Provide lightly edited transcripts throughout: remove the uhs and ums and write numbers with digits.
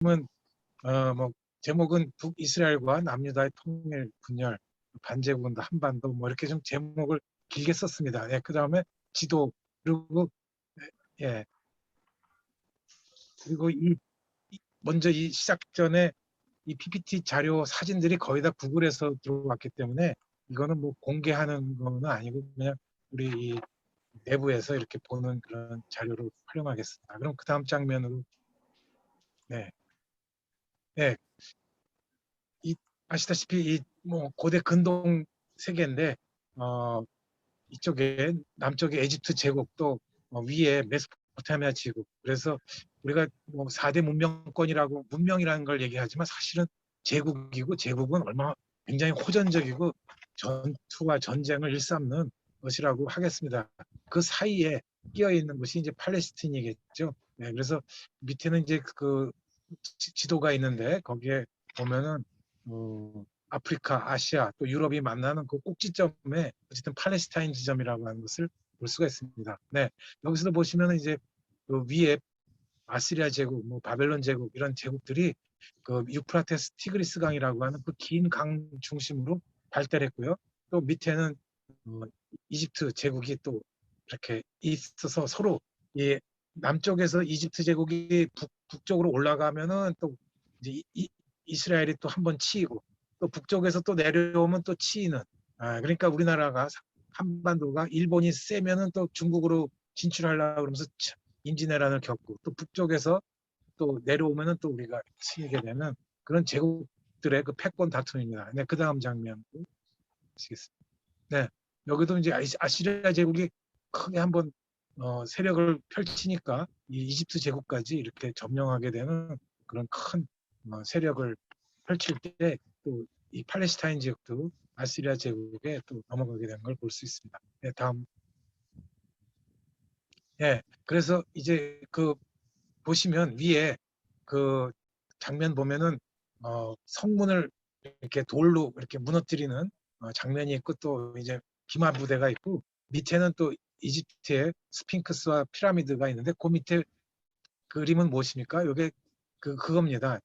뭐 제목은 북이스라엘과 남유다의 통일 분열, 반제국은 한반도 뭐 이렇게 좀 제목을 길게 썼습니다. 예, 그 다음에 지도 그리고 예 그리고 먼저 이 시작 전에 이 PPT 자료 사진들이 거의 다 구글에서 들어왔기 때문에 이거는 뭐 공개하는 거는 아니고 그냥 우리 이 내부에서 이렇게 보는 그런 자료로 활용하겠습니다. 그럼 그 다음 장면으로 네, 네, 아시다시피 이 뭐 고대 근동 세계인데 이쪽에 남쪽에 에집트 제국도 위에 메소포타미아 제국. 그래서 우리가 뭐 4대 문명권이라고 문명이라는 걸 얘기하지만 사실은 제국이고 제국은 얼마나 굉장히 호전적이고 전투와 전쟁을 일삼는 것이라고 하겠습니다. 그 사이에 끼어 있는 것이 이제 팔레스틴이겠죠. 네, 그래서 밑에는 이제 그 지도가 있는데 거기에 보면은 아프리카, 아시아, 또 유럽이 만나는 그 꼭지점에 어쨌든 팔레스타인 지점이라고 하는 것을 볼 수가 있습니다. 네, 여기서도 보시면 이제 그 위에 아시리아 제국, 뭐 바벨론 제국 이런 제국들이 그 유프라테스 티그리스 강이라고 하는 그 긴 강 중심으로 발달했고요. 또 밑에는 어, 이집트 제국이 또 이렇게 있어서 서로 이 남쪽에서 이집트 제국이 북쪽으로 올라가면은 또 이제 이스라엘이 또 한 번 치이고 또 북쪽에서 또 내려오면 또 치이는 그러니까 우리나라가 한반도가 일본이 세면은 또 중국으로 진출하려고 그러면서 임진왜란을 겪고 또 북쪽에서 또 내려오면은 또 우리가 치이게 되는 그런 제국들의 그 패권 다툼입니다. 네, 그 다음 장면 보시겠습니다. 네, 여기도 이제 아시리아 제국이 크게 한번 세력을 펼치니까 이 이집트 제국까지 이렇게 점령하게 되는 그런 큰 세력을 펼칠 때 또 이 팔레스타인 지역도 아시리아 제국에 또 넘어가게 되는 걸 볼 수 있습니다. 네, 다음. 예, 그래서 이제 그 보시면 위에 그 장면 보면은 성문을 이렇게 돌로 이렇게 무너뜨리는 장면이 있고 또 이제 기마 부대가 있고 밑에는 또 이집트의 스핑크스와 피라미드가 있는데 그 밑에 그림은 무엇입니까? 이게 그겁니다.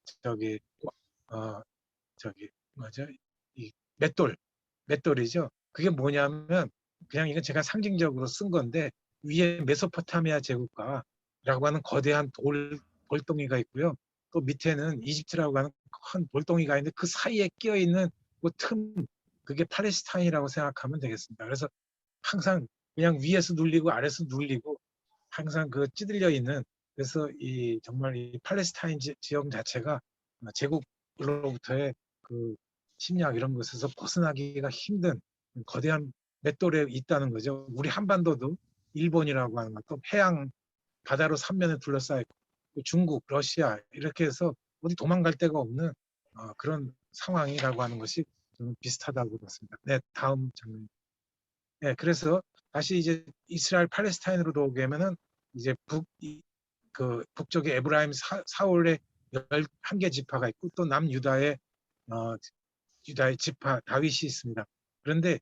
어 뭐죠? 이 맷돌이죠. 그게 뭐냐면 그냥 이건 제가 상징적으로 쓴 건데 위에 메소포타미아 제국가라고 하는 거대한 돌덩이가 있고요. 또 밑에는 이집트라고 하는 큰 돌덩이가 있는데 그 사이에 끼어 있는 그 그게 팔레스타인이라고 생각하면 되겠습니다. 그래서 항상 그냥 위에서 눌리고 아래에서 눌리고 항상 그 찌들려 있는 그래서 이 정말 이 팔레스타인 지역 자체가 제국으로부터의 그 침략 이런 것에서 벗어나기가 힘든 거대한 맷돌에 있다는 거죠. 우리 한반도도 일본이라고 하는 것도 해양 바다로 삼면에 둘러싸여 있고 중국, 러시아 이렇게 해서 어디 도망갈 데가 없는 그런 상황이라고 하는 것이 좀 비슷하다고 봤습니다. 네, 다음 장면. 네, 그래서 다시 이제 이스라엘 팔레스타인으로 오게면은 이제 북쪽에 에브라임 사울의 11개 지파가 있고 또 남유다의 어, 유다의 지파 다윗이 있습니다. 그런데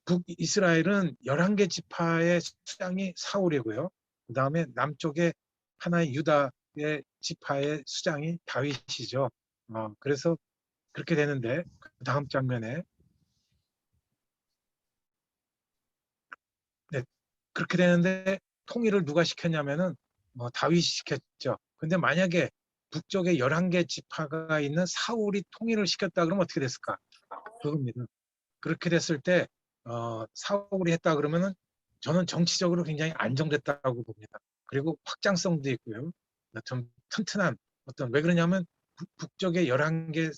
북이스라엘은 11개 지파의 수장이 사울이고요. 그 다음에 남쪽에 하나의 유다의 지파의 수장이 다윗이죠. 그래서 그렇게 되는데 그 다음 장면에 네, 그렇게 되는데 통일을 누가 시켰냐면은 다윗이 시켰죠. 근데 만약에 북쪽에 11개 지파가 있는 사울이 통일을 시켰다 그러면 어떻게 됐을까? 그겁니다. 그렇게 됐을 때 사울이 했다 그러면은 저는 정치적으로 굉장히 안정됐다고 봅니다. 그리고 확장성도 있고요. 좀 튼튼한 왜 그러냐면 북쪽의 11개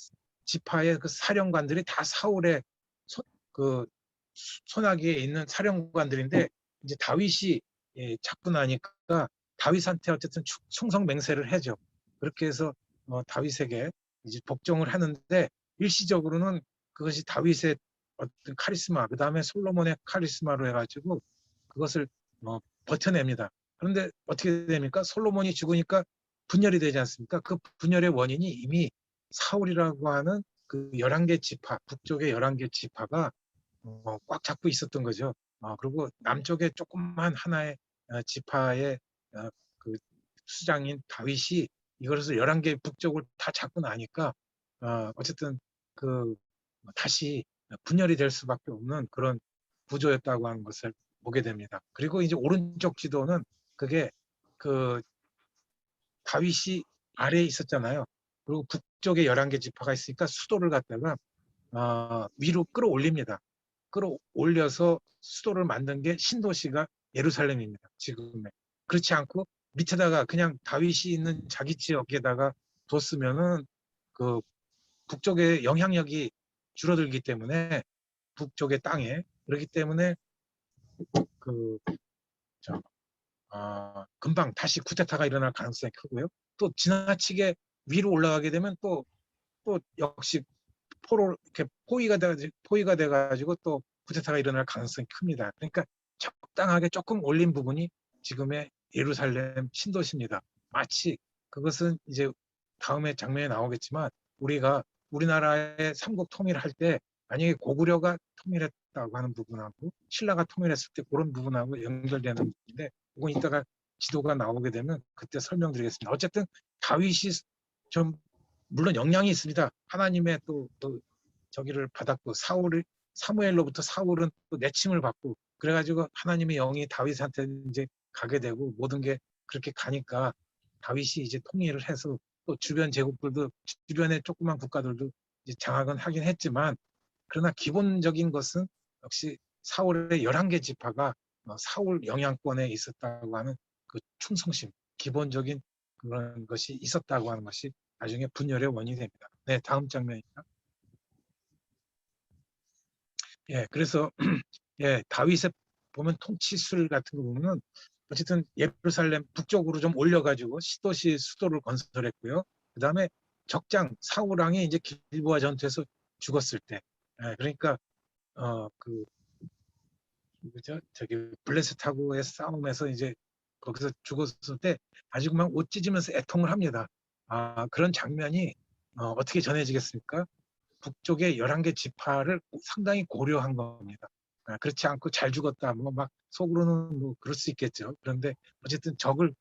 지파의 그 사령관들이 다 사울의 그 손아귀에 있는 사령관들인데 이제 다윗이 잡고 나니까 다윗한테 어쨌든 충성 맹세를 해죠. 그렇게 해서 다윗에게 이제 복종을 하는데 일시적으로는 그것이 다윗의 어떤 카리스마, 그 다음에 솔로몬의 카리스마로 해가지고 그것을 버텨냅니다. 그런데 어떻게 됩니까? 솔로몬이 죽으니까 분열이 되지 않습니까? 그 분열의 원인이 이미 사울이라고 하는 그 11개 지파, 북쪽의 11개 지파가 꽉 잡고 있었던 거죠. 그리고 남쪽에 조그만 하나의 지파의 그 수장인 다윗이 이것을 11개 북쪽을 다 잡고 나니까 어쨌든 그 다시 분열이 될 수밖에 없는 그런 구조였다고 하는 것을 보게 됩니다. 그리고 이제 오른쪽 지도는 그게 그 다윗이 아래에 있었잖아요. 그리고 북쪽에 11개 지파가 있으니까 수도를 갖다가 위로 끌어올립니다. 끌어올려서 수도를 만든 게 신도시가 예루살렘입니다. 지금의. 그렇지 않고 밑에다가 그냥 다윗이 있는 자기 지역에다가 뒀으면은 그 북쪽의 영향력이 줄어들기 때문에 북쪽의 땅에 그렇기 때문에 그 금방 다시 쿠데타가 일어날 가능성이 크고요. 또 지나치게 위로 올라가게 되면 또 역시 포로 이렇게 포위가 돼가지고 또 쿠데타가 일어날 가능성이 큽니다. 그러니까 적당하게 조금 올린 부분이 지금의 예루살렘 신도시입니다. 마치 그것은 이제 다음에 장면에 나오겠지만 우리나라의 삼국 통일할 때 만약에 고구려가 통일했다고 하는 부분하고 신라가 통일했을 때 그런 부분하고 연결되는 부분인데 그건 이따가 지도가 나오게 되면 그때 설명드리겠습니다. 어쨌든 다윗이 좀 물론 영향이 있습니다. 하나님의 또 저기를 받았고 사무엘로부터 사울은 또 내침을 받고 그래가지고 하나님의 영이 다윗한테 이제 가게 되고 모든 게 그렇게 가니까 다윗이 이제 통일을 해서 또 주변 제국들도 주변의 조그만 국가들도 이제 장악은 하긴 했지만 그러나 기본적인 것은 역시 사울의 11개 지파가 사울 영향권에 있었다고 하는 그 충성심, 기본적인 그런 것이 있었다고 하는 것이 나중에 분열의 원인이 됩니다. 네, 다음 장면입니다. 예, 그래서 예, 다윗의 보면 통치술 같은 거 보면 어쨌든 예루살렘 북쪽으로 좀 올려가지고 시도시 수도를 건설했고요. 그 다음에 적장 사울 왕이 이제 길보아 전투에서 죽었을 때, 예, 그러니까 그 그죠? 저기 블레셋하고의 싸움에서 이제 거기서 죽었을 때 아주 막 옷 찢으면서 애통을 합니다. 그런 장면이 어떻게 전해지겠습니까? 북쪽의 11개 지파를 상당히 고려한 겁니다. 그렇지 않고 잘 죽었다, 뭐 막 속으로는 뭐 그럴 수 있겠죠. 그런데 어쨌든 적을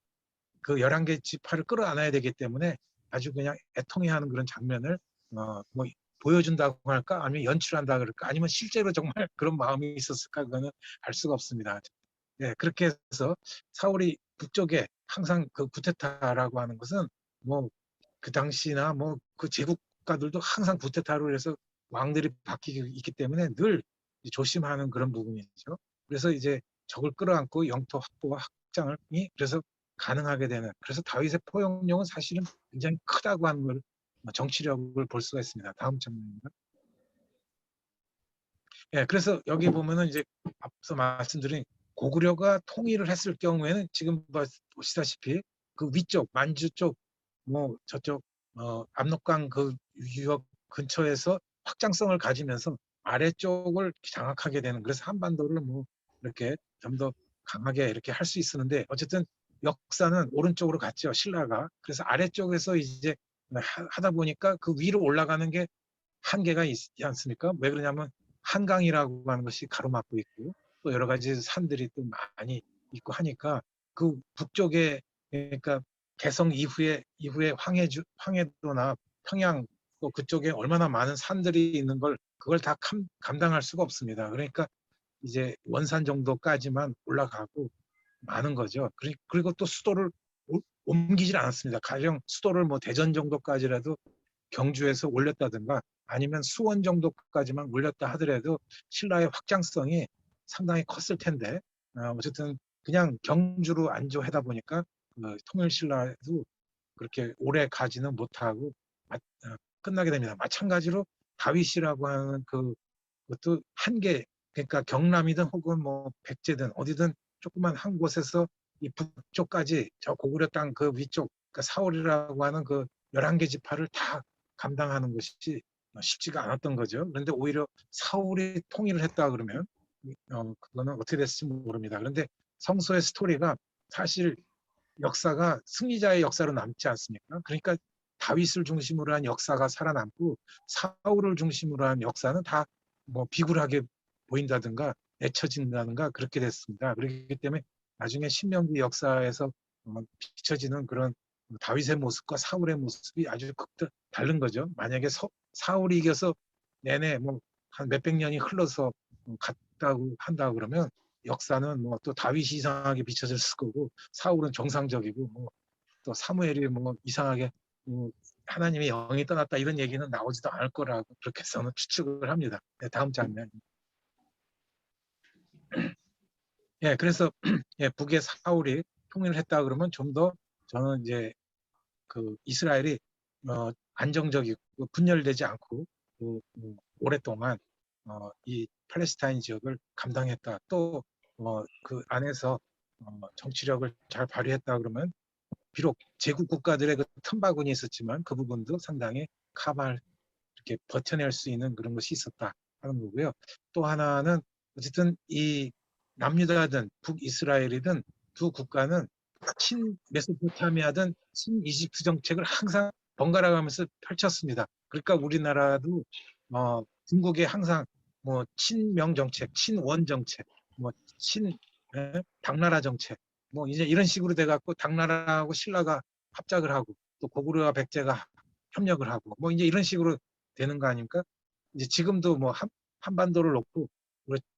그 11개 지파를 끌어안아야 되기 때문에 아주 그냥 애통해하는 그런 장면을 뭐 보여준다고 할까 아니면 연출한다 그럴까 아니면 실제로 정말 그런 마음이 있었을까 그거는 알 수가 없습니다. 네, 그렇게 해서 사울이 북쪽에 항상 그 구테타라고 하는 것은 뭐 그 당시나 뭐 그 제국가들도 항상 구테타로 해서 왕들이 바뀌기 있기 때문에 늘 조심하는 그런 부분이죠. 그래서 이제 적을 끌어안고 영토 확보와 확장이 그래서 가능하게 되는 그래서 다윗의 포용력은 사실은 굉장히 크다고 하는 걸 정치력을 볼 수가 있습니다. 다음 장면입니다. 예, 그래서 여기 보면은 이제 앞서 말씀드린 고구려가 통일을 했을 경우에는 지금 보시다시피 그 위쪽 만주 쪽 뭐 저쪽 압록강 그 유역 근처에서 확장성을 가지면서 아래쪽을 장악하게 되는 그래서 한반도를 뭐 이렇게 좀 더 강하게 이렇게 할 수 있었는데 어쨌든 역사는 오른쪽으로 갔죠 신라가 그래서 아래쪽에서 이제 하다 보니까 그 위로 올라가는 게 한계가 있지 않습니까? 왜 그러냐면 한강이라고 하는 것이 가로막고 있고 또 여러 가지 산들이 또 많이 있고 하니까 그 북쪽에 그러니까 개성 이후에 황해도나 평양 또 그쪽에 얼마나 많은 산들이 있는 걸 그걸 다 감당할 수가 없습니다. 그러니까 이제 원산 정도까지만 올라가고 많은 거죠. 그리고 또 수도를 옮기질 않았습니다. 가령 수도를 뭐 대전 정도까지라도 경주에서 올렸다든가 아니면 수원 정도까지만 올렸다 하더라도 신라의 확장성이 상당히 컸을 텐데 어쨌든 그냥 경주로 안주하다 보니까 통일신라도 그렇게 오래 가지는 못하고 끝나게 됩니다. 마찬가지로 다윗이라고 하는 그것도 한계 그러니까 경남이든 혹은 뭐 백제든 어디든 조그만 한 곳에서 이 북쪽까지 저 고구려 땅 그 위쪽 그러니까 사월이라고 하는 그 11개 지파를 다 감당하는 것이 쉽지가 않았던 거죠. 그런데 오히려 사울이 통일을 했다 그러면 그거는 어떻게 됐을지 모릅니다. 그런데 성서의 스토리가 사실 역사가 승리자의 역사로 남지 않습니까? 그러니까 다윗을 중심으로 한 역사가 살아남고 사울을 중심으로 한 역사는 다 뭐 비굴하게 보인다든가 잊혀진다든가 그렇게 됐습니다. 그렇기 때문에 나중에 신명기 역사에서 비춰지는 그런 다윗의 모습과 사울의 모습이 아주 다른 거죠. 만약에 사울이 이겨서 내내 뭐 한 몇백 년이 흘러서 갔다고 한다 그러면 역사는 뭐 또 다윗이 이상하게 비춰졌을 거고 사울은 정상적이고 뭐 또 사무엘이 뭐 이상하게 뭐 하나님의 영이 떠났다 이런 얘기는 나오지도 않을 거라고 그렇게 저는 추측을 합니다. 네, 다음 장면. 예, 그래서 예, 북의 사울이 통일을 했다 그러면 좀 더 저는 이제 그 이스라엘이 안정적이고 분열되지 않고 오랫동안 이 팔레스타인 지역을 감당했다. 또 그 안에서 정치력을 잘 발휘했다 그러면 비록 제국 국가들의 그 틈바구니 있었지만 그 부분도 상당히 카바를 이렇게 버텨낼 수 있는 그런 것이 있었다 하는 거고요. 또 하나는 어쨌든 이 남유다든 북이스라엘이든 두 국가는 친 메소포타미아든 친 이집트 정책을 항상 번갈아 가면서 펼쳤습니다. 그러니까 우리나라도 중국에 항상 뭐 친명 정책, 친원 정책, 뭐친 당나라 정책, 뭐 이제 이런 식으로 돼갖고 당나라하고 신라가 합작을 하고 또 고구려와 백제가 협력을 하고 뭐 이제 이런 식으로 되는 거 아닙니까? 이제 지금도 뭐 한반도를 놓고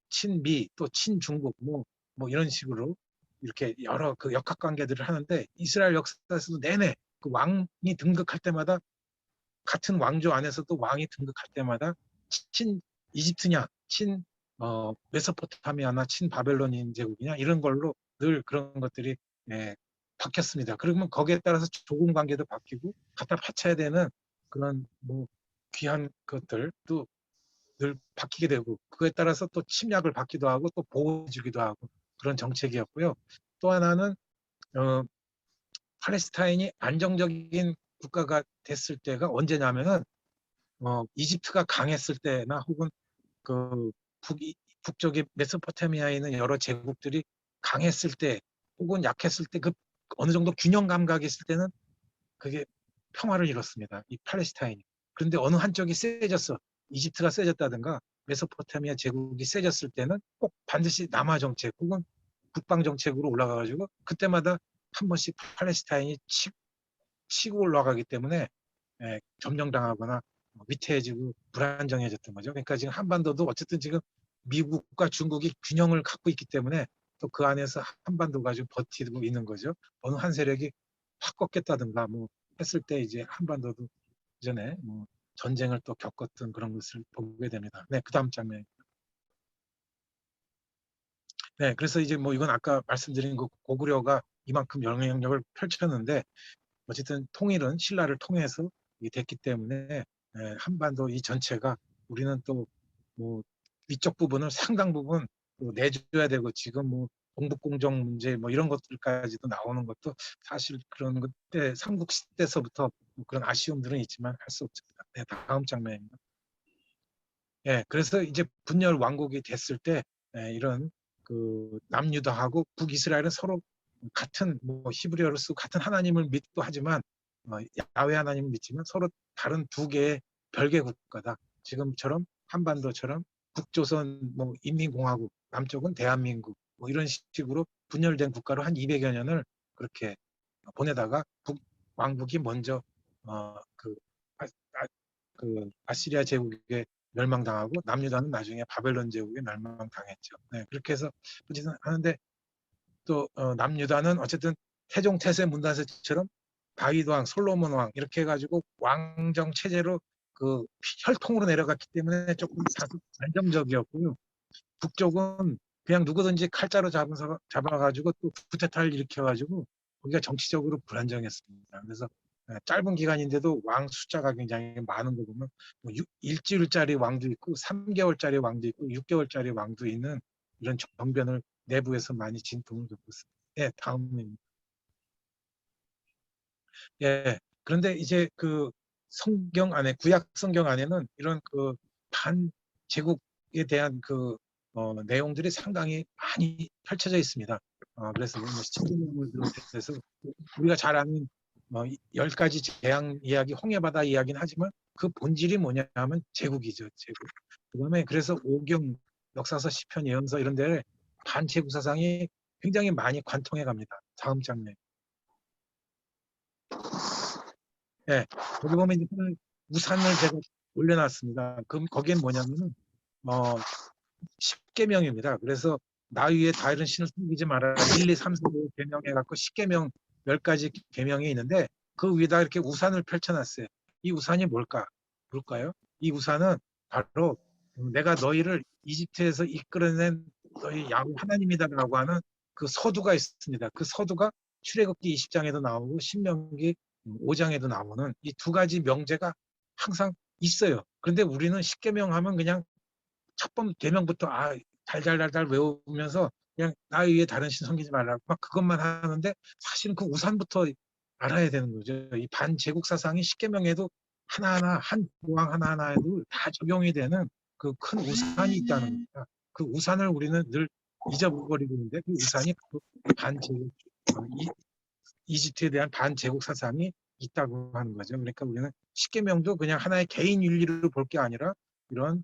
친미 또 친중국 뭐 이런 식으로 이렇게 여러 그 역학 관계들을 하는데 이스라엘 역사에서도 내내 그 왕이 등극할 때마다 같은 왕조 안에서도 왕이 등극할 때마다 친 이집트냐, 친 메소포타미아나 친 바벨로니인 제국이냐 이런 걸로 늘 그런 것들이 바뀌었습니다. 그러면 거기에 따라서 조공 관계도 바뀌고 갖다 바쳐야 되는 그런 뭐 귀한 것들도 늘 바뀌게 되고 그거에 따라서 또 침략을 받기도 하고 또 보호해주기도 하고 그런 정책이었고요. 또 하나는 어, 팔레스타인이 안정적인 국가가 됐을 때가 언제냐면은 이집트가 강했을 때나 혹은 그 북쪽의 메소포타미아에 있는 여러 제국들이 강했을 때 혹은 약했을 때 그 어느 정도 균형 감각이 있을 때는 그게 평화를 이뤘습니다. 이 팔레스타인이. 그런데 어느 한쪽이 세졌어. 이집트가 세졌다든가 메소포타미아 제국이 세졌을 때는 꼭 반드시 남하 정책 혹은 국방 정책으로 올라가가지고 그때마다 한 번씩 팔레스타인이 치고 올라가기 때문에 점령당하거나 위태해지고 불안정해졌던 거죠. 그러니까 지금 한반도도 어쨌든 지금 미국과 중국이 균형을 갖고 있기 때문에 또 그 안에서 한반도가 좀 버티고 있는 거죠. 어느 한 세력이 확 꺾겠다든가 뭐 했을 때 이제 한반도도 전에 뭐 전쟁을 또 겪었던 그런 것을 보게 됩니다. 네, 그 다음 장면. 네, 그래서 이제 뭐 이건 아까 말씀드린 그 고구려가 이만큼 영향력을 펼쳤는데 어쨌든 통일은 신라를 통해서 됐기 때문에 한반도 이 전체가 우리는 또 뭐 위쪽 부분을 상당 부분 또 내줘야 되고 지금 뭐 동북공정 문제 뭐 이런 것들까지도 나오는 것도 사실 그런 그때 삼국 시대서부터 뭐 그런 아쉬움들은 있지만 할 수 없습니다. 네, 다음 장면입니다. 예, 그래서 이제 분열 왕국이 됐을 때 이런 그 남유다하고 북이스라엘은 서로 같은 뭐 히브리어를 쓰고 같은 하나님을 믿고 하지만 야훼 하나님을 믿지만 서로 다른 두 개의 별개 국가다. 지금처럼 한반도처럼 북조선 뭐 인민공화국, 남쪽은 대한민국 뭐 이런 식으로 분열된 국가로 한 200여 년을 그렇게 보내다가 북왕국이 먼저 그, 아, 그 아시리아 제국에 멸망당하고 남유다는 나중에 바벨론 제국에 멸망당했죠. 네, 그렇게 해서 하는데 또 남유다는 어쨌든 태종 태세 문단세처럼 다윗 왕, 솔로몬 왕 이렇게 해가지고 왕정 체제로 그 혈통으로 내려갔기 때문에 조금 다소 안정적이었고요. 북쪽은 그냥 누구든지 칼자루 잡아가지고 또 쿠데타를 일으켜가지고 거기가 정치적으로 불안정했습니다. 그래서 짧은 기간인데도 왕 숫자가 굉장히 많은 거 보면 뭐 일주일짜리 왕도 있고 3개월짜리 왕도 있고 6개월짜리 왕도 있는 이런 정변을 내부에서 많이 진통을 겪고 있습니다. 예, 다음입니다. 예, 그런데 이제 그 성경 안에 구약 성경 안에는 이런 그 반제국에 대한 그 내용들이 상당히 많이 펼쳐져 있습니다. 그래서 뭐 시청자님을 비롯해서 우리가 잘 아는 10가지 재앙 이야기, 홍해바다 이야기는 하지만 그 본질이 뭐냐면 제국이죠, 제국. 그다음에 그래서 오경, 역사서, 시편, 예언서 이런 데 반제국 사상이 굉장히 많이 관통해 갑니다. 다음 장면. 예, 거기 보면 이제 우산을 제가 올려놨습니다. 그럼 거기엔 뭐냐면은 십계명입니다. 그래서 나 위에 다른 신을 섬기지 말아라. 1, 2, 3, 4, 5 계명해갖고 십계명 10가지 계명이 있는데 그 위에다 이렇게 우산을 펼쳐놨어요. 이 우산이 뭘까요? 이 우산은 바로 내가 너희를 이집트에서 이끌어낸 너희 야훼 하나님이다라고 하는 그 서두가 있습니다. 그 서두가 출애굽기 20장에도 나오고 신명기 5장에도 나오는 이 두 가지 명제가 항상 있어요. 그런데 우리는 십계명 하면 그냥 첫 번 계명부터 달달달달 외우면서 그냥 나 위에 다른 신 섬기지 말라고 막 그것만 하는데 사실은 그 우산부터 알아야 되는 거죠. 이 반제국 사상이 십계명에도 하나하나 한 조항 하나하나에도 다 적용이 되는 그 큰 우산이 있다는 겁니다. 그 우산을 우리는 늘 잊어버리고 있는데 그 우산이 그 반제국 이집트에 대한 반제국 사상이 있다고 하는 거죠. 그러니까 우리는 십계명도 그냥 하나의 개인 윤리를 볼 게 아니라 이런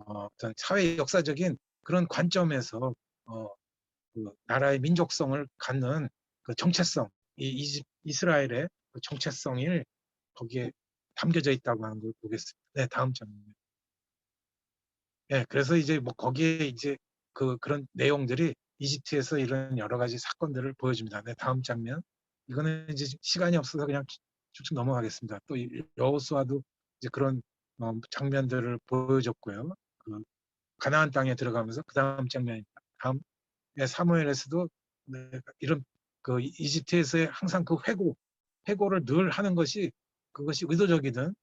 어떤 사회 역사적인 그런 관점에서 그 나라의 민족성을 갖는 그 정체성, 이스라엘의 그 정체성이 거기에 담겨져 있다고 하는 걸 보겠습니다. 네, 다음 장면. 네, 그래서 이제 뭐 거기에 이제 그런 내용들이 이집트에서 이런 여러 가지 사건들을 보여줍니다. 네, 다음 장면. 이거는 이제 시간이 없어서 그냥 쭉쭉 넘어가겠습니다. 또 여호수아도 이제 그런 장면들을 보여줬고요. 그 가나안 땅에 들어가면서 그 다음 장면입니다. 다음 사무엘에서도 이런 그 이집트에서의 항상 그 회고를 늘 하는 것이 그것이 의도적이든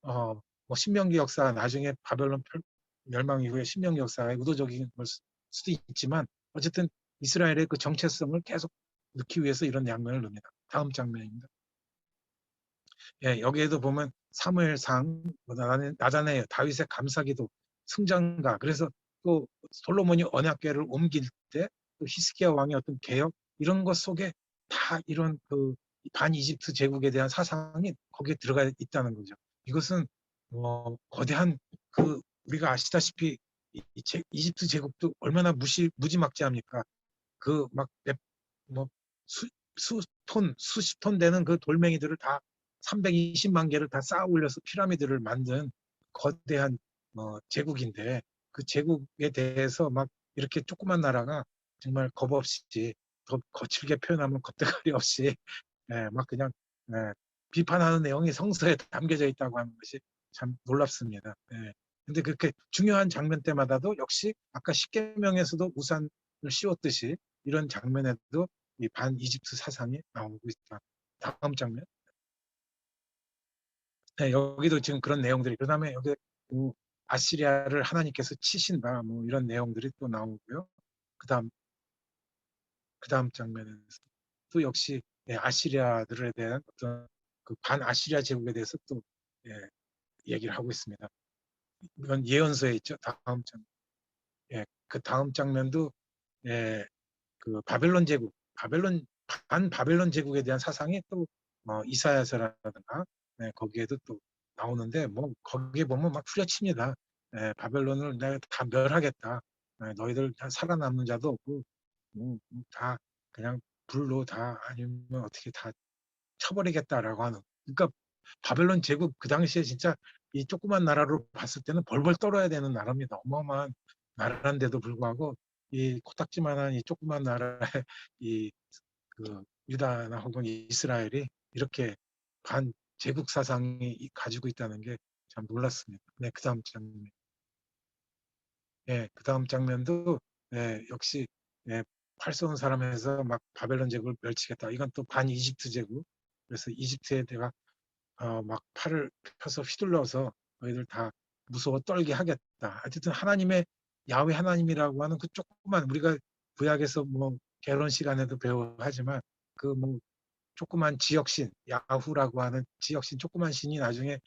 뭐 신명기 역사 나중에 바벨론 멸망 이후에 신명기 역사가 의도적인 걸 수도 있지만 어쨌든 이스라엘의 그 정체성을 계속 넣기 위해서 이런 장면을 넣습니다. 다음 장면입니다. 예, 여기에도 보면 사무엘상, 나다네요, 다윗의 감사기도, 승전가. 그래서 또 솔로몬이 언약궤를 옮길 때 또 히스기야 왕의 어떤 개혁 이런 것 속에 다 이런 그 반이집트 제국에 대한 사상이 거기에 들어가 있다는 거죠. 이것은 거대한 그 우리가 아시다시피 이집트 제국도 얼마나 무지막지합니까? 그막뭐 수십 톤 되는 그 돌멩이들을 다 320만 개를 다 쌓아 올려서 피라미드를 만든 거대한 제국인데 그 제국에 대해서 막 이렇게 조그만 나라가 정말 겁 없이 더 거칠게 표현하면 겁대가리 없이 막 그냥 예, 비판하는 내용이 성서에 담겨져 있다고 하는 것이 참 놀랍습니다. 예. 근데 그렇게 중요한 장면 때마다도 역시 아까 십계명에서도 우산을 씌웠듯이 이런 장면에도 이 반이집트 사상이 나오고 있다. 다음 장면. 네, 여기도 지금 그런 내용들이 그다음에 여기 아시리아를 하나님께서 치신다 뭐 이런 내용들이 또 나오고요. 그다음 장면에서 또 역시 아시리아들에 대한 어떤 그 반아시리아 제국에 대해서 또 예, 얘기를 하고 있습니다. 이건 예언서에 있죠. 다음 장. 예, 그 다음 장면도 예, 그 바벨론 제국, 바벨론 제국에 대한 사상이 또 이사야서라든가 거기에도 또 나오는데 뭐 거기에 보면 막 후려칩니다. 바벨론을 내가 다 멸하겠다. 너희들 다 살아남는 자도 없고 다 그냥 불로 다 아니면 어떻게 다 쳐버리겠다라고 하는. 그러니까 바벨론 제국 그 당시에 진짜 이 조그만 나라로 봤을 때는 벌벌 떨어야 되는 나라입니다. 어마어마한 나라인데도 불구하고 이 코딱지만한 이 조그만 나라에 이그 유다나 혹은 이스라엘이 이렇게 반 제국 사상이 가지고 있다는 게 참 놀랐습니다. 네, 그 다음 장면. 그 다음 장면도 역시 팔 쏘는 사람에서 막 바벨론 제국을 멸치겠다. 이건 또 반 이집트 제국. 그래서 이집트에 내가 막 팔을 펴서 휘둘러서 너희들 다 무서워 떨게 하겠다. 어쨌든 하나님의 야훼 하나님이라고 하는 그 조그만 우리가 구약에서 뭐 결혼 시간에도 배워하지만 그 뭐 조그만 지역신 야후라고 하는 지역신 조그만 신이 나중에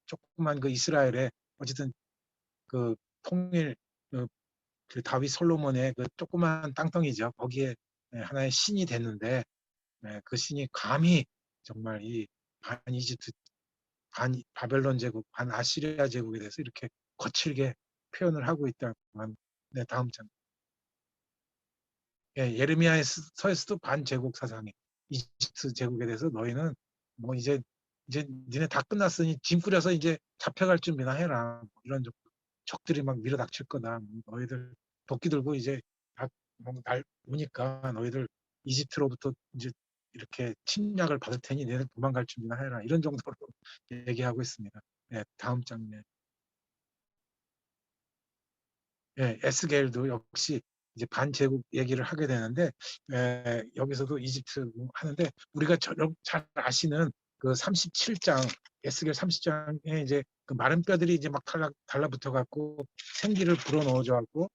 조그만 그 이스라엘의 어쨌든 그 통일 그 다윗 솔로몬의 그 조그만 땅덩이죠. 거기에 하나의 신이 됐는데 그 신이 감히 정말 이 반이집트 반 바벨론 제국, 반 아시리아 제국에 대해서 이렇게 거칠게 표현을 하고 있다는 네, 다음 장. 예레미야의 서에서도 반 제국 사상이 이집트 제국에 대해서 너희는 뭐 이제 이제 니네 다 끝났으니 짐 꾸려서 이제 잡혀갈 준비나 해라. 뭐 이런 적들이 막 밀어닥칠 거다. 너희들 도끼 들고 이제 날 오니까 너희들 이집트로부터 이제 이렇게 침략을 받을 테니 너희들 도망갈 준비나 해라. 이런 정도로 얘기하고 있습니다. 네, 다음 장면. 예, 에스겔도 역시 이제 반제국 얘기를 하게 되는데 여기서도 이집트 하는데 우리가 잘 아시는 그 37장 에스겔 30장에 이제 그 마른 뼈들이 이제 막 달라붙어 갖고 생기를 불어넣어줘 갖고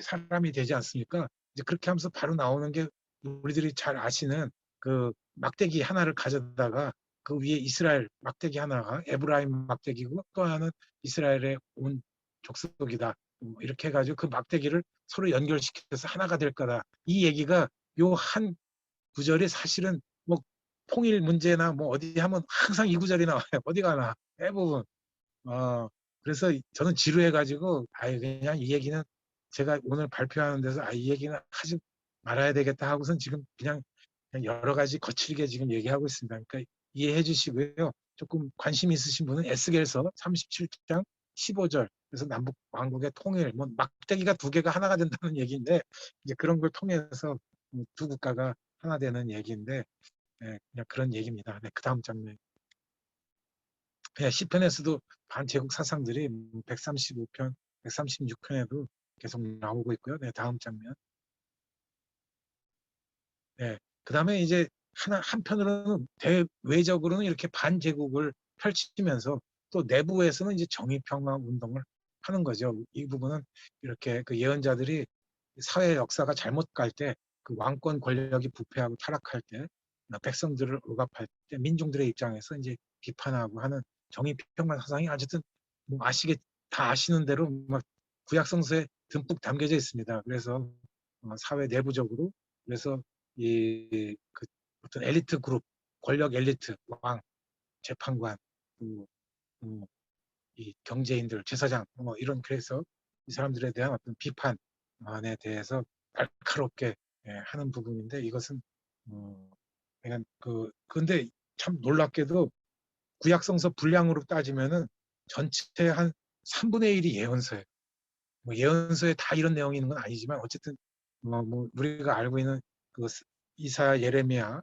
사람이 되지 않습니까? 이제 그렇게 하면서 바로 나오는 게 우리들이 잘 아시는 그 막대기 하나를 가져다가 그 위에 이스라엘 막대기 하나가 에브라임 막대기고 또 하나는 이스라엘의 온 족속이다. 이렇게 해가지고 그 막대기를 서로 연결시켜서 하나가 될 거다. 이 얘기가 요 한 구절이 사실은 뭐 통일 문제나 뭐 어디 하면 항상 이 구절이 나와요. 어디 가나 대부분. 그래서 저는 지루해가지고 아예 그냥 이 얘기는 제가 오늘 발표하는 데서 이 얘기는 하지 말아야 되겠다 하고선 지금 그냥 여러 가지 거칠게 지금 얘기하고 있습니다. 그러니까 이해해 주시고요. 조금 관심 있으신 분은 에스겔서 37장 15절 그래서 남북 왕국의 통일, 뭐 막대기가 두 개가 하나가 된다는 얘기인데 이제 그런 걸 통해서 두 국가가 하나 되는 얘기인데 그냥 그런 얘기입니다. 네, 그 다음 장면. 시편에서도 반제국 사상들이 135편, 136편에도 계속 나오고 있고요. 네, 다음 장면. 네, 그 다음에 이제 한편으로는 대외적으로는 이렇게 반제국을 펼치면서 또 내부에서는 이제 정의평화 운동을 하는 거죠. 이 부분은 이렇게 그 예언자들이 사회 역사가 잘못 갈 때, 그 왕권 권력이 부패하고 타락할 때, 백성들을 억압할 때, 민중들의 입장에서 이제 비판하고 하는 정의평화 사상이 어쨌든 뭐 다 아시는 대로 막 구약성서에 듬뿍 담겨져 있습니다. 그래서 사회 내부적으로 그래서 그 어떤 엘리트 그룹, 권력 엘리트, 왕, 재판관, 그, 음, 이 경제인들, 제사장, 뭐 이런 그래서 이 사람들에 대한 어떤 비판에 대해서 날카롭게 하는 부분인데 이것은 그냥 근데 참 놀랍게도 구약성서 분량으로 따지면은 전체 한 3분의 1이 예언서예요. 뭐 예언서에 다 이런 내용이 있는 건 아니지만 어쨌든 뭐 우리가 알고 있는 그 이사야, 예레미야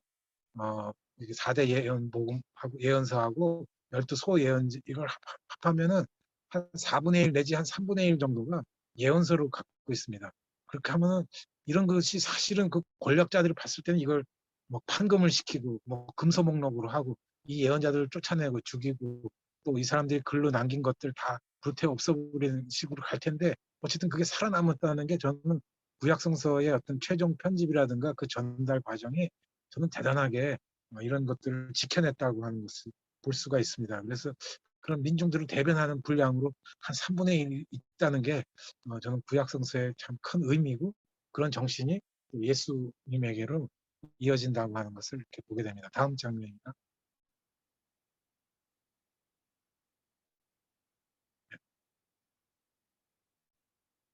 4대 예언 복음하고 예언서하고 12 소예언 이걸 합하면은 한 4분의 1 내지 한 3분의 1 정도가 예언서로 갖고 있습니다. 그렇게 하면은 이런 것이 사실은 그 권력자들이 봤을 때는 이걸 뭐 판금을 시키고 뭐 금서 목록으로 하고 이 예언자들을 쫓아내고 죽이고 또 이 사람들이 글로 남긴 것들 다 불태 없애버리는 식으로 갈 텐데 어쨌든 그게 살아남았다는 게 저는 구약성서의 어떤 최종 편집이라든가 그 전달 과정이 저는 대단하게 이런 것들을 지켜냈다고 하는 것을 볼 수가 있습니다. 그래서 그런 민중들을 대변하는 분량으로 한 3분의 1 있다는 게 저는 구약성서의 참 큰 의미고 그런 정신이 예수님에게로 이어진다고 하는 것을 이렇게 보게 됩니다. 다음 장면입니다.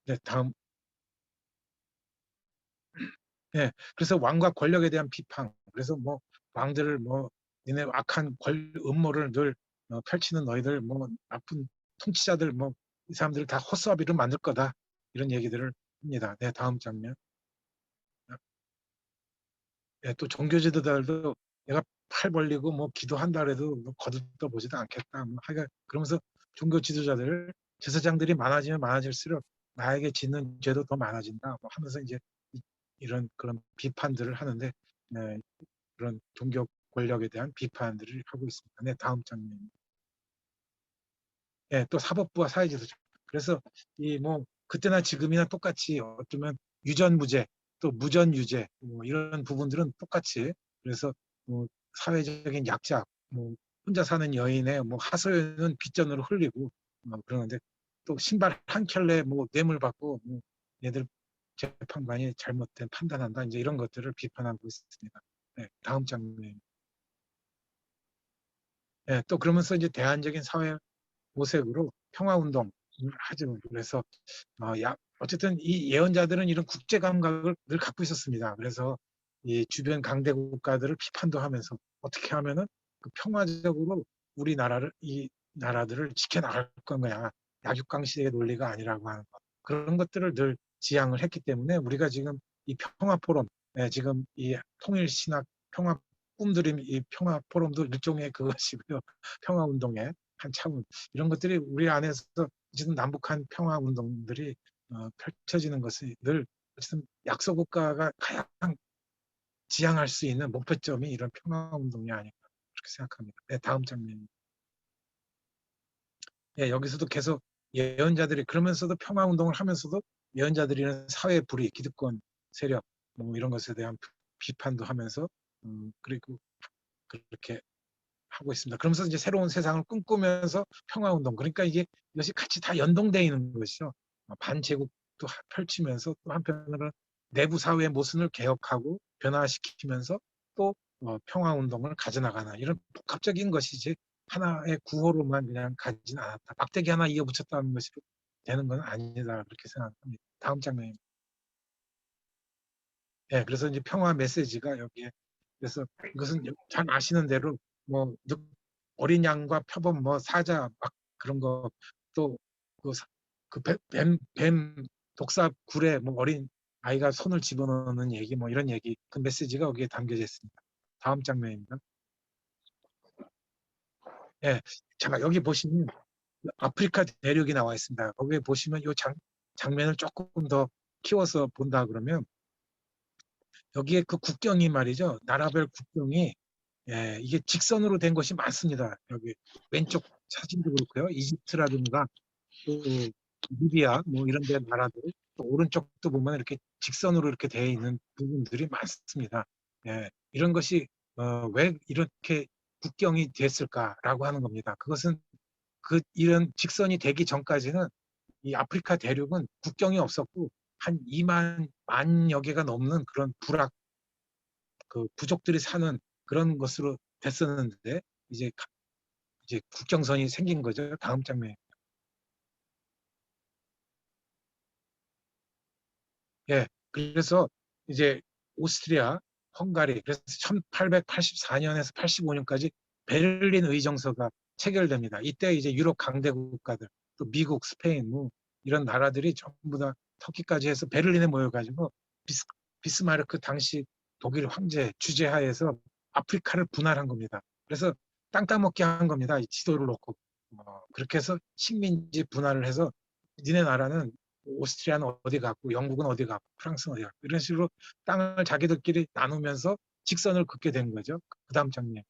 네, 다음. 네, 그래서 왕과 권력에 대한 비판. 그래서 뭐 왕들을 뭐 니네 악한 음모를 늘 펼치는 너희들 뭐 나쁜 통치자들 뭐 이 사람들을 다 허수아비로 만들 거다. 이런 얘기들을 합니다. 네, 다음 장면. 네, 또 종교 지도자들도 내가 팔 벌리고 뭐 기도한다 그래도 뭐 거들떠 보지도 않겠다. 뭐 하여간 그러면서 종교 지도자들 제사장들이 많아지면 많아질수록 나에게 짓는 죄도 더 많아진다. 뭐 하면서 이제 이런 그런 비판들을 하는데 네, 그런 종교 권력에 대한 비판들을 하고 있습니다. 네, 다음 장면. 네, 또 사법부와 사회제도죠. 그래서 이 뭐 그때나 지금이나 똑같이 어쩌면 유전무죄 또 무전유죄 뭐 이런 부분들은 똑같이 그래서 뭐 사회적인 약자 뭐 혼자 사는 여인의 뭐 하소연은 빗전으로 흘리고 그러는데 또 신발 한 켤레 뭐 뇌물 받고 뭐 얘들 재판관이 잘못된 판단한다 이제 이런 것들을 비판하고 있습니다. 네, 다음 장면. 네, 또 그러면서 이제 대안적인 사회 모색으로 평화운동을 하죠. 그래서 어쨌든 이 예언자들은 이런 국제 감각을 늘 갖고 있었습니다. 그래서 이 주변 강대 국가들을 비판도 하면서 어떻게 하면은 그 평화적으로 우리나라를 이 나라들을 지켜나갈 건가야. 약육강식의 논리가 아니라고 하는 것. 그런 것들을 늘 지향을 했기 때문에 우리가 지금 이 평화 포럼, 지금 이 통일 신학 평화 꿈들이 이 평화 포럼도 일종의 그것이고요. 평화 운동의 한 차원 이런 것들이 우리 안에서 지금 남북한 평화 운동들이 펼쳐지는 것이 늘 어쨌든 약소 국가가 가장 지향할 수 있는 목표점이 이런 평화 운동이 아닐까 그렇게 생각합니다. 네, 다음 장면. 예, 여기서도 계속 예언자들이 그러면서도 평화 운동을 하면서도 예언자들이는 사회 불의, 기득권 세력 뭐 이런 것에 대한 비판도 하면서 그리고 그렇게 하고 있습니다. 그러면서 이제 새로운 세상을 꿈꾸면서 평화 운동 그러니까 이것이 같이 다 연동되어 있는 것이죠. 반제국도 펼치면서 또 한편으로는 내부 사회의 모순을 개혁하고 변화시키면서 또 평화 운동을 가져나가는 이런 복합적인 것이지 하나의 구호로만 그냥 가진 않았다. 막대기 하나 이어붙였다는 것이 되는 건 아니다 그렇게 생각합니다. 다음 장면입니다. 예, 그래서 이제 평화 메시지가 여기에 그래서 이것은 잘 아시는 대로 뭐 어린 양과 표범 뭐 사자 막 그런 거 또그뱀 독사 굴에 뭐 어린 아이가 손을 집어넣는 얘기 뭐 이런 얘기 그 메시지가 여기에 담겨져 있습니다. 다음 장면입니다. 예, 제가 여기 보시면 아프리카 대륙이 나와 있습니다. 거기에 보시면 이 장면을 조금 더 키워서 본다 그러면 여기에 그 국경이 말이죠. 나라별 국경이 이게 직선으로 된 것이 많습니다. 여기 왼쪽 사진도 그렇고요. 이집트라든가 또 리비아 뭐 이런 데 나라들 또 오른쪽도 보면 이렇게 직선으로 이렇게 되어 있는 부분들이 많습니다. 이런 것이 왜 이렇게 국경이 됐을까라고 하는 겁니다. 그것은 이런 직선이 되기 전까지는 이 아프리카 대륙은 국경이 없었고 한 2만여 개가 넘는 그런 그 부족들이 사는 그런 것으로 됐었는데 이제 국경선이 생긴 거죠. 다음 장면. 예. 그래서 이제 오스트리아, 헝가리 그래서 1884년에서 85년까지 베를린 의정서가 체결됩니다. 이때 이제 유럽 강대 국가들 또 미국, 스페인 뭐 이런 나라들이 전부 다 터키까지 해서 베를린에 모여가지고 비스마르크 당시 독일 황제 주재하에서 아프리카를 분할한 겁니다. 그래서 땅 따먹게 한 겁니다. 이 지도를 놓고 그렇게 해서 식민지 분할을 해서 니네 나라는 오스트리아는 어디 갔고 영국은 어디 갔고 프랑스는 어디 갔고 이런 식으로 땅을 자기들끼리 나누면서 직선을 긋게 된 거죠. 그 다음 장면.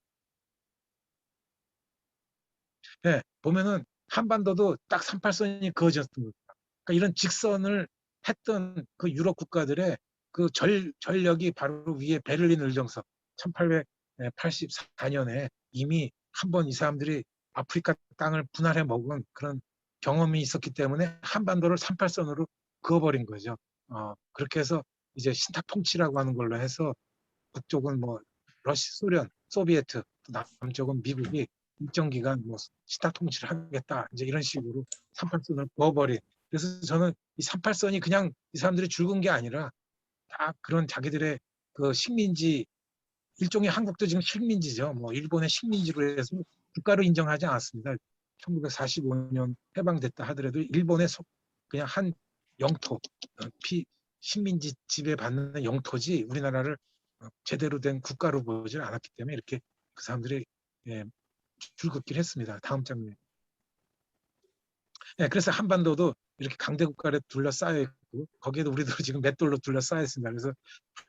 네, 보면은 한반도도 딱 38선이 그어졌던 겁니다. 그러니까 이런 직선을 했던 그 유럽 국가들의 그 전력이 바로 위에 베를린 의정서 1884년에 이미 한 번 이 사람들이 아프리카 땅을 분할해 먹은 그런 경험이 있었기 때문에 한반도를 38선으로 그어버린 거죠. 그렇게 해서 이제 신탁 통치라고 하는 걸로 해서 북쪽은 뭐 소련, 소비에트, 남쪽은 미국이 일정 기간 뭐 신탁 통치를 하겠다 이제 이런 식으로 38선을 그어버린. 그래서 저는 이 38선이 그냥 이 사람들이 죽은 게 아니라 다 그런 자기들의 그 식민지 일종의 한국도 지금 식민지죠. 뭐 일본의 식민지로 해서 국가로 인정하지 않았습니다. 1945년 해방됐다 하더라도 일본의 그냥 한 영토, 식민지 지배받는 영토지 우리나라를 제대로 된 국가로 보질 않았기 때문에 이렇게 그 사람들이 예, 줄긋기를 했습니다. 다음 장면. 그래서 한반도도 이렇게 강대 국가를 둘러싸여 있고 거기에도 우리도 지금 맷돌로 둘러싸여 있습니다. 그래서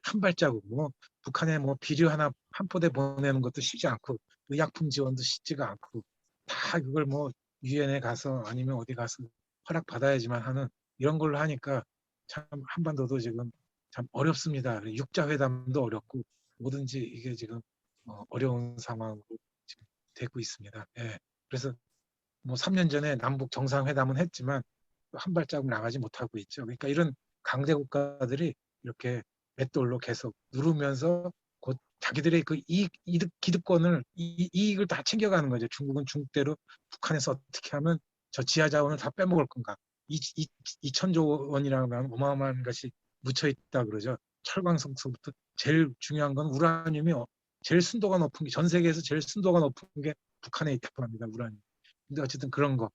한 발자국 뭐 북한에 뭐 비료 하나 한 포대 보내는 것도 쉽지 않고 의약품 지원도 쉽지가 않고 다 그걸 뭐 유엔에 가서 아니면 어디 가서 허락 받아야지만 하는 이런 걸로 하니까 참 한반도도 지금 참 어렵습니다. 육자회담도 어렵고 뭐든지 이게 지금 어려운 상황으로 지금 되고 있습니다. 그래서 뭐 3년 전에 남북 정상회담은 했지만 한 발자국 나가지 못하고 있죠. 그러니까 이런 강대 국가들이 이렇게 맷돌로 계속 누르면서 곧 자기들의 그 기득권을 이익을 다 챙겨가는 거죠. 중국은 중국대로 북한에서 어떻게 하면 저 지하 자원을 다 빼먹을 건가. 2천조 원이라는 어마어마한 것이 묻혀 있다 그러죠. 철광석부터 제일 중요한 건 우라늄이 제일 순도가 높은 게 전 세계에서 제일 순도가 높은 게 북한에 있다고 합니다. 우란이. 근데 어쨌든 그런 거.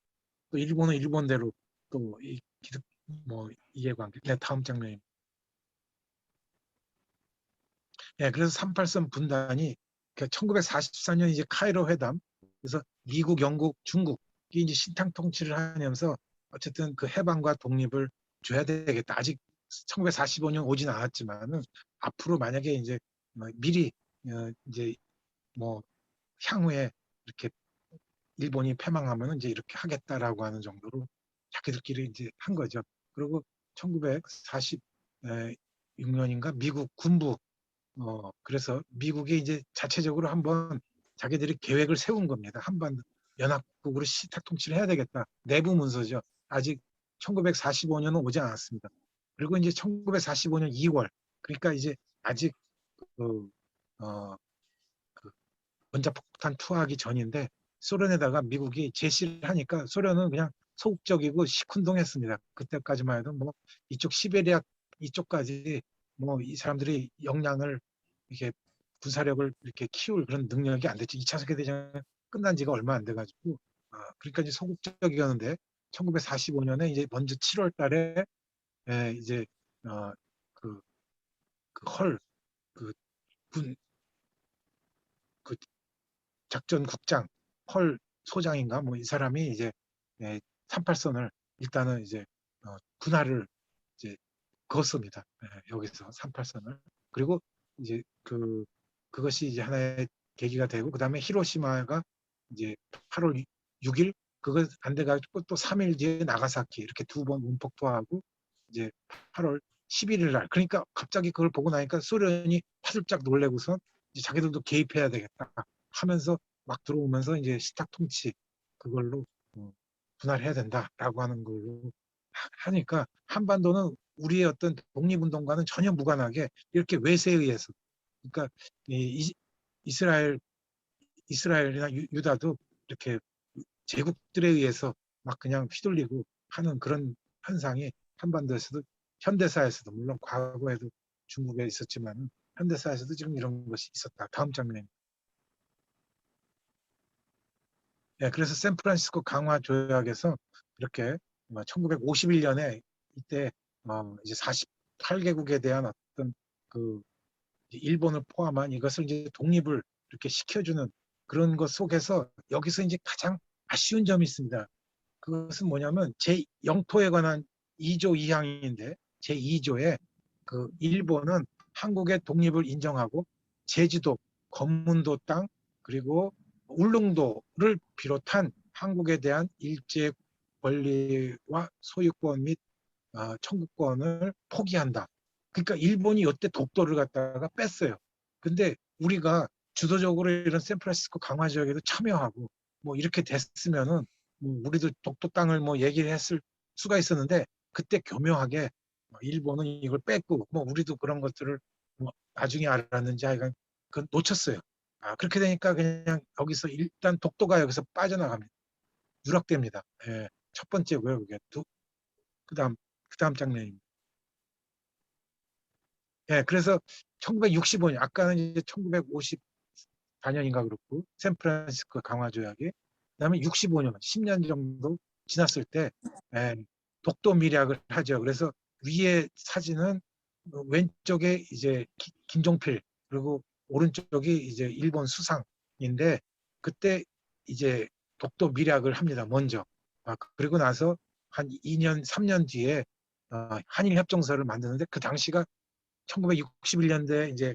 또 일본은 일본대로 또 이 기득 뭐 이해관계. 네, 다음 장면입니다. 예, 그래서 383 분단이 1944년 이제 카이로 회담, 그래서 미국, 영국, 중국이 이제 신탕 통치를 하면서 어쨌든 그 해방과 독립을 줘야 되겠다. 아직 1945년 오진 않았지만은 앞으로 만약에 이제 미리 이제 뭐 향후에 이렇게 일본이 패망하면은 이제 이렇게 하겠다라고 하는 정도로 자기들끼리 이제 한 거죠. 그리고 1946년인가 미국 군부 그래서 미국이 이제 자체적으로 한번 자기들이 계획을 세운 겁니다. 한반도 연합국으로 시탁 통치를 해야 되겠다. 내부 문서죠. 아직 1945년은 오지 않았습니다. 그리고 이제 1945년 2월, 그러니까 이제 아직 그, 어, 그 원자폭탄 투하하기 전인데 소련에다가 미국이 제시를 하니까 소련은 그냥 소극적이고 시큰둥했습니다. 그때까지만 해도 뭐 이쪽 시베리아 이쪽까지 뭐 이 사람들이 역량을 이렇게 군사력을 이렇게 키울 그런 능력이 안 됐죠. 2차 세계대전 끝난 지가 얼마 안 돼가지고 그러니까 이제 소극적이었는데 1945년에 이제 먼저 7월 달에 이제 어, 그, 그 헐, 그 군, 그 작전국장 헐 소장인가 뭐 이 사람이 이제 38선을 일단은 이제 분할을 이제 그었습니다. 여기서 38선을. 그리고 이제 그것이 이제 하나의 계기가 되고 그다음에 히로시마가 이제 8월 6일 그거 안 돼가지고 또 3일 뒤에 나가사키 이렇게 두 번 문폭도하고 이제 8월 11일 날 그러니까 갑자기 그걸 보고 나니까 소련이 화들짝 놀래고서 이제 자기들도 개입해야 되겠다 하면서 막 들어오면서 이제 시탁 통치 그걸로 분할해야 된다라고 하는 걸로 하니까 한반도는 우리의 어떤 독립운동과는 전혀 무관하게 이렇게 외세에 의해서 그러니까 이스라엘 이스라엘이나 유다도 이렇게 제국들에 의해서 막 그냥 휘둘리고 하는 그런 현상이 한반도에서도 현대사에서도 물론 과거에도 중국에 있었지만 현대사에서도 지금 이런 것이 있었다. 다음 장면입니다. 예, 그래서 샌프란시스코 강화 조약에서 이렇게 1951년에 이때 이제 48개국에 대한 어떤 그 일본을 포함한 이것을 이제 독립을 이렇게 시켜주는 그런 것 속에서 여기서 이제 가장 아쉬운 점이 있습니다. 그것은 뭐냐면 제 영토에 관한 2조 2항인데 제 2조에 그 일본은 한국의 독립을 인정하고 제주도, 검문도 땅 그리고 울릉도를 비롯한 한국에 대한 일제 권리와 소유권 및 청구권을 포기한다. 그러니까 일본이 이때 독도를 갖다가 뺐어요. 근데 우리가 주도적으로 이런 샌프란시스코 강화 지역에도 참여하고 뭐 이렇게 됐으면은 뭐 우리도 독도 땅을 뭐 얘기를 했을 수가 있었는데 그때 교묘하게 일본은 이걸 뺐고 뭐 우리도 그런 것들을 뭐 나중에 알았는지 하여간 그 놓쳤어요. 그렇게 되니까 그냥 여기서 일단 독도가 여기서 빠져나갑니다. 누락됩니다. 예, 첫 번째고요. 그게 그다음 그다음 장면입니다. 예, 그래서 1965년, 아까는 이제 1954년인가 그렇고, 샌프란시스코 강화 조약이, 그다음에 65년, 10년 정도 지났을 때, 예, 독도 밀약을 하죠. 그래서 위에 사진은 왼쪽에 이제 김종필, 그리고 오른쪽이 이제 일본 수상인데, 그때 이제 독도 밀약을 합니다. 먼저. 그리고 나서 한 2년, 3년 뒤에 한일 협정서를 만드는데 그 당시가 1961년대 이제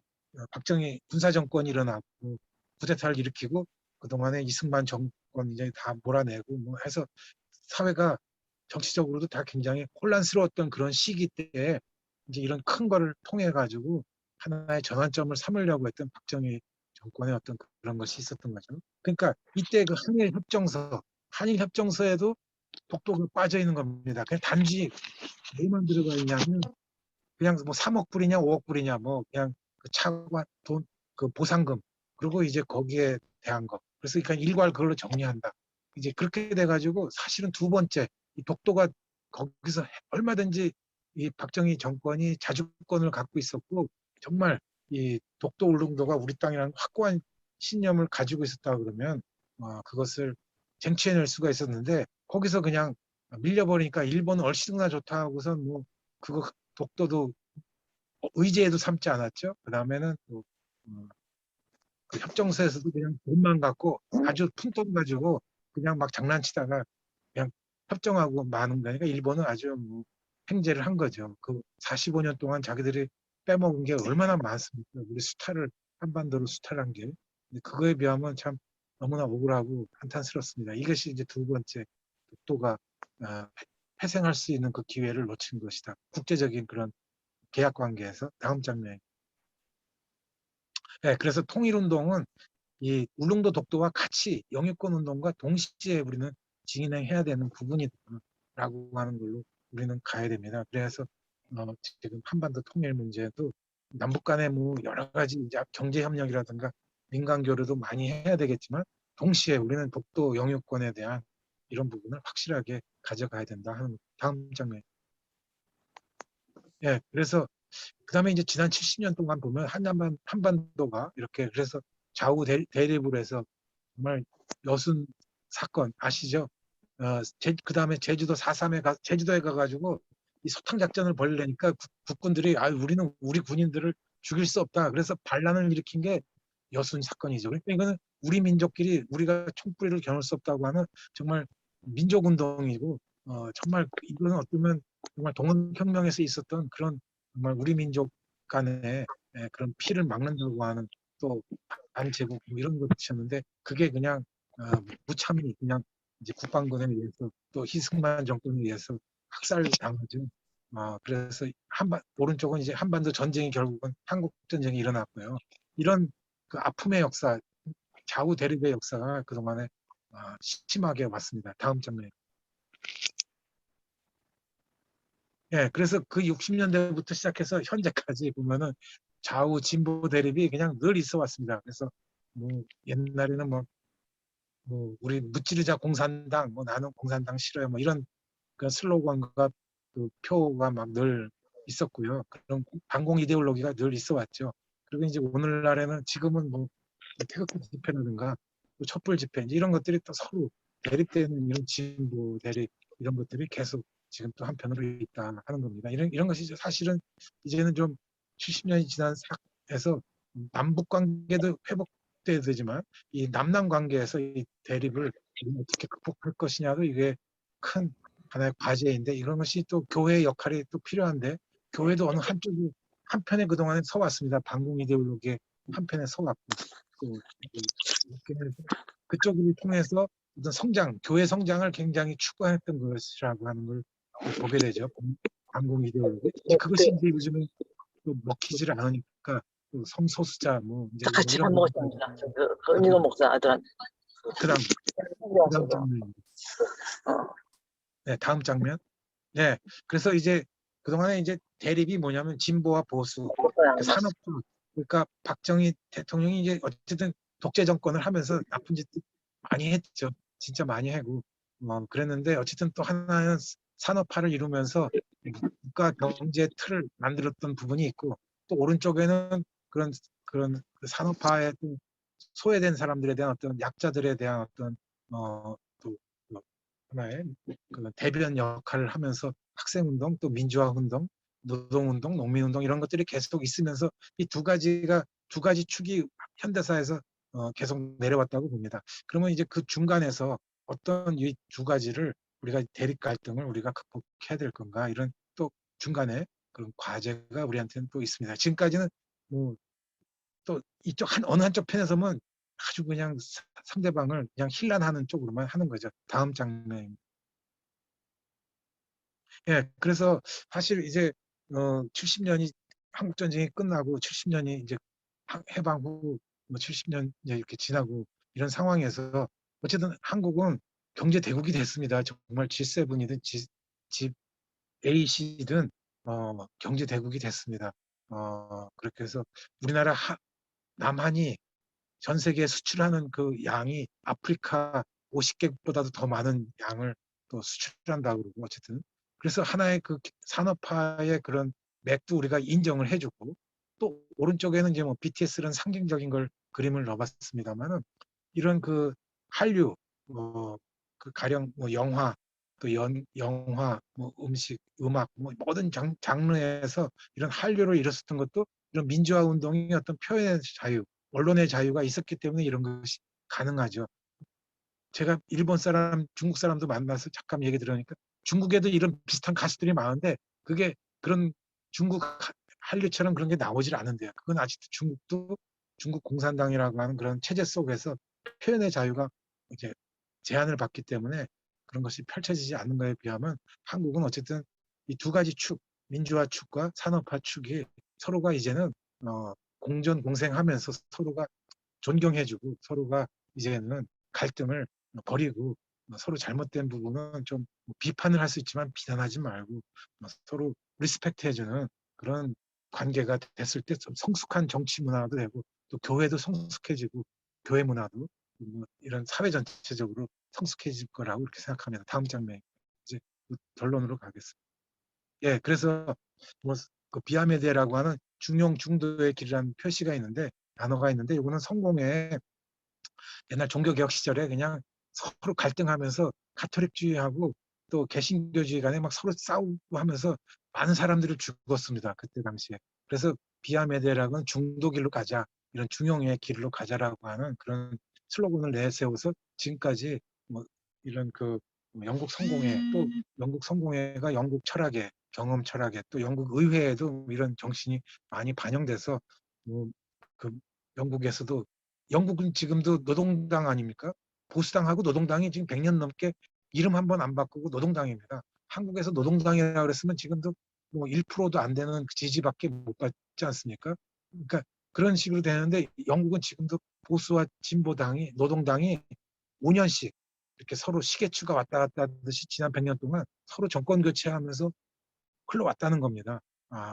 박정희 군사 정권이 일어나고 쿠데타를 일으키고 그동안에 이승만 정권 이제 다 몰아내고 뭐 해서 사회가 정치적으로도 다 굉장히 혼란스러웠던 그런 시기 때에 이제 이런 큰 거를 통해 가지고 하나의 전환점을 삼으려고 했던 박정희 정권의 어떤 그런 것이 있었던 거죠. 그러니까 이때 그 한일 협정서에도 독도가 빠져 있는 겁니다. 그냥 단지 뭐만 들어가 있냐면 그냥 뭐 3억 불이냐 5억 불이냐 뭐 그냥 그 차관 돈 그 보상금 그리고 이제 거기에 대한 거 그래서 그러니까 일괄 그걸로 정리한다 이제 그렇게 돼가지고 사실은 두 번째 이 독도가 거기서 얼마든지 이 박정희 정권이 자주권을 갖고 있었고 정말 이 독도 울릉도가 우리 땅이라는 확고한 신념을 가지고 있었다 그러면 그것을 쟁취해낼 수가 있었는데 거기서 그냥 밀려버리니까 일본은 얼씨구나 좋다 하고선 뭐 그거 독도도 의제에도 삼지 않았죠. 그 다음에는 또 그 협정서에서도 그냥 돈만 갖고 아주 푼돈 가지고 그냥 막 장난치다가 그냥 협정하고 마는 거니까 일본은 아주 뭐 횡재를 한 거죠. 그 45년 동안 자기들이 빼먹은 게 얼마나 많습니까? 우리 수탈을 한반도로 수탈한 게. 근데 그거에 비하면 참 너무나 억울하고 한탄스럽습니다. 이것이 이제 두 번째 독도가 회생할 수 있는 그 기회를 놓친 것이다. 국제적인 그런 계약 관계에서 다음 장면. 네, 그래서 통일운동은 이 울릉도 독도와 같이 영유권 운동과 동시에 우리는 진행해야 되는 부분이라고 하는 걸로 우리는 가야 됩니다. 그래서 지금 한반도 통일 문제도 남북 간에 뭐 여러 가지 이제 경제 협력이라든가 민간 교류도 많이 해야 되겠지만 동시에 우리는 독도 영유권에 대한 이런 부분을 확실하게 가져가야 된다 하는 다음 장면. 예, 그래서 그다음에 이제 지난 70년 동안 보면 한반도가 이렇게 그래서 좌우 대립을 해서 정말 여순 사건 아시죠? 그다음에 제주도 4.3에 제주도에 가가지고 이 소탕 작전을 벌이려니까 국군들이 우리는 우리 군인들을 죽일 수 없다. 그래서 반란을 일으킨 게 여순 사건이죠. 그러니까 이거는 우리 민족끼리 우리가 총뿌리를 겨눌 수 없다고 하는 정말 민족운동이고 정말 이거는 어쩌면 정말 동원혁명에서 있었던 그런 정말 우리 민족 간의 그런 피를 막는다고 하는 또 반제국 뭐 이런 것이었는데 그게 그냥 무참히 그냥 이제 국방군에 의해서 또 희승만 정권에 의해서 학살당하죠. 그래서 오른쪽은 이제 한반도 전쟁이 결국은 한국 전쟁이 일어났고요. 이런 그 아픔의 역사, 좌우 대립의 역사가 그동안에 심하게 왔습니다. 다음 장면. 예, 그래서 그 60년대부터 시작해서 현재까지 보면은 좌우 진보 대립이 그냥 늘 있어 왔습니다. 그래서 뭐 옛날에는 뭐 우리 무찌르자 공산당, 뭐 나는 공산당 싫어요, 뭐 이런 그 슬로건과 그 표가 막 늘 있었고요. 그런 반공 이데올로기가 늘 있어 왔죠. 그리고 이제 오늘날에는 지금은 뭐 태극기 집회라든가 또 촛불 집회 이런 것들이 또 서로 대립되는 이런 진보 대립 이런 것들이 계속 지금 또 한편으로 있다 하는 겁니다. 이런 것이 사실은 이제는 좀 70년이 지난 사에서 남북 관계도 회복돼야 되지만 이 남남 관계에서 이 대립을 어떻게 극복할 것이냐도 이게 큰 하나의 과제인데 이런 것이 또 교회의 역할이 또 필요한데 교회도 어느 한쪽이 한편에 그동안에 서왔습니다. 반공 이데올로기의 한편에 서왔고 또 그쪽을 통해서 어떤 성장, 교회 성장을 굉장히 추구했던 것이라고 하는 걸 보게 되죠. 반공 이데올로기. 그것이 이제 요즘에 또 먹히지를 않으니까 또 성소수자 뭐 이제 다 같이 밥 이런 먹었습니다. 은희가 목사 아들한테. 그다음 장면. 네, 다음 장면. 네, 그래서 이제 그동안에 이제 대립이 뭐냐면 진보와 보수, 산업화. 그러니까 박정희 대통령이 이제 어쨌든 독재 정권을 하면서 나쁜 짓 많이 했죠. 진짜 많이 하고 그랬는데 어쨌든 또 하나는 산업화를 이루면서 국가 경제 틀을 만들었던 부분이 있고 또 오른쪽에는 그런 그 산업화에 소외된 사람들에 대한 어떤 약자들에 대한 어떤 또 하나의 그 대변 역할을 하면서 학생운동, 또 민주화운동, 노동운동, 농민운동 이런 것들이 계속 있으면서 이 두 가지 축이 현대사에서 계속 내려왔다고 봅니다. 그러면 이제 그 중간에서 어떤 이 두 가지를 우리가 대립 갈등을 우리가 극복해야 될 건가 이런 또 중간에 그런 과제가 우리한테는 또 있습니다. 지금까지는 뭐 또 이쪽 어느 한쪽 편에 서면 아주 그냥 상대방을 그냥 힐난하는 쪽으로만 하는 거죠. 다음 장면. 예, 그래서 사실 이제 70년이 한국 전쟁이 끝나고 70년이 이제 해방 후 뭐 70년 이제 이렇게 지나고 이런 상황에서 어쨌든 한국은 경제 대국이 됐습니다. 정말 G7이든 G8이든 경제 대국이 됐습니다. 그렇게 해서 우리나라 남한이 전 세계에 수출하는 그 양이 아프리카 50개국보다도 더 많은 양을 또 수출한다고 그러고 어쨌든 그래서 하나의 그 산업화의 그런 맥도 우리가 인정을 해주고 또 오른쪽에는 이제 뭐 BTS라는 상징적인 걸 그림을 넣어봤습니다만은 이런 그 한류, 그 가령 뭐 영화, 또 영화, 뭐 음식, 음악, 뭐 모든 장르에서 이런 한류를 일었었던 것도 이런 민주화 운동이 어떤 표현의 자유, 언론의 자유가 있었기 때문에 이런 것이 가능하죠. 제가 일본 사람, 중국 사람도 만나서 잠깐 얘기 들으니까 중국에도 이런 비슷한 가수들이 많은데 그게 그런 중국 한류처럼 그런 게 나오질 않은데요. 그건 아직도 중국도 중국 공산당이라고 하는 그런 체제 속에서 표현의 자유가 이제 제한을 받기 때문에 그런 것이 펼쳐지지 않는 것에 비하면 한국은 어쨌든 이 두 가지 축, 민주화 축과 산업화 축이 서로가 이제는 공존 공생하면서 서로가 존경해주고 서로가 이제는 갈등을 버리고 서로 잘못된 부분은 좀 비판을 할 수 있지만 비난하지 말고 서로 리스펙트 해주는 그런 관계가 됐을 때 좀 성숙한 정치 문화도 되고 또 교회도 성숙해지고 교회 문화도 뭐 이런 사회 전체적으로 성숙해질 거라고 이렇게 생각합니다. 다음 장면 이제 결론으로 가겠습니다. 예, 그래서 뭐그 비아메데라고 하는 중용 중도의 길이라는 표시가 있는데 단어가 있는데 이거는 성공의 옛날 종교개혁 시절에 그냥 서로 갈등하면서 가톨릭주의하고 또 개신교주의 간에 막 서로 싸우고 하면서 많은 사람들이 죽었습니다. 그때 당시에. 그래서 비아메데락은 중도길로 가자, 이런 중용의 길로 가자라고 하는 그런 슬로건을 내세워서 지금까지 뭐 이런 그 영국 성공회 또 영국 성공회가 영국 철학에 경험 철학에 또 영국 의회에도 이런 정신이 많이 반영돼서 그 영국에서도 영국은 지금도 노동당 아닙니까? 보수당하고 노동당이 지금 100년 넘게 이름 한 번 안 바꾸고 노동당입니다. 한국에서 노동당이라고 그랬으면 지금도 뭐 1%도 안 되는 지지밖에 못 받지 않습니까? 그러니까 그런 식으로 되는데 영국은 지금도 보수와 진보당이 노동당이 5년씩 이렇게 서로 시계추가 왔다 갔다 하듯이 지난 100년 동안 서로 정권 교체하면서 흘러왔다는 겁니다.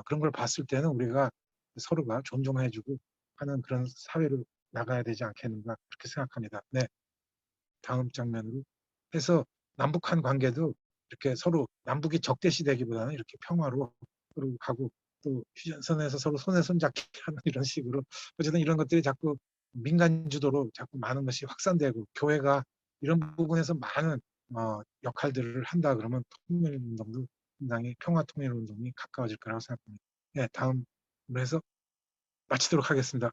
그런 걸 봤을 때는 우리가 서로가 존중해주고 하는 그런 사회로 나가야 되지 않겠는가 그렇게 생각합니다. 네, 다음 장면으로 해서 남북한 관계도 이렇게 서로 남북이 적대시되기보다는 이렇게 평화로 서로 가고 또 휴전선에서 서로 손에 손잡기 하는 이런 식으로 어쨌든 이런 것들이 자꾸 민간 주도로 자꾸 많은 것이 확산되고 교회가 이런 부분에서 많은 역할들을 한다 그러면 통일운동도 상당히 평화 통일운동이 가까워질 거라고 생각합니다. 네, 다음으로 해서 마치도록 하겠습니다.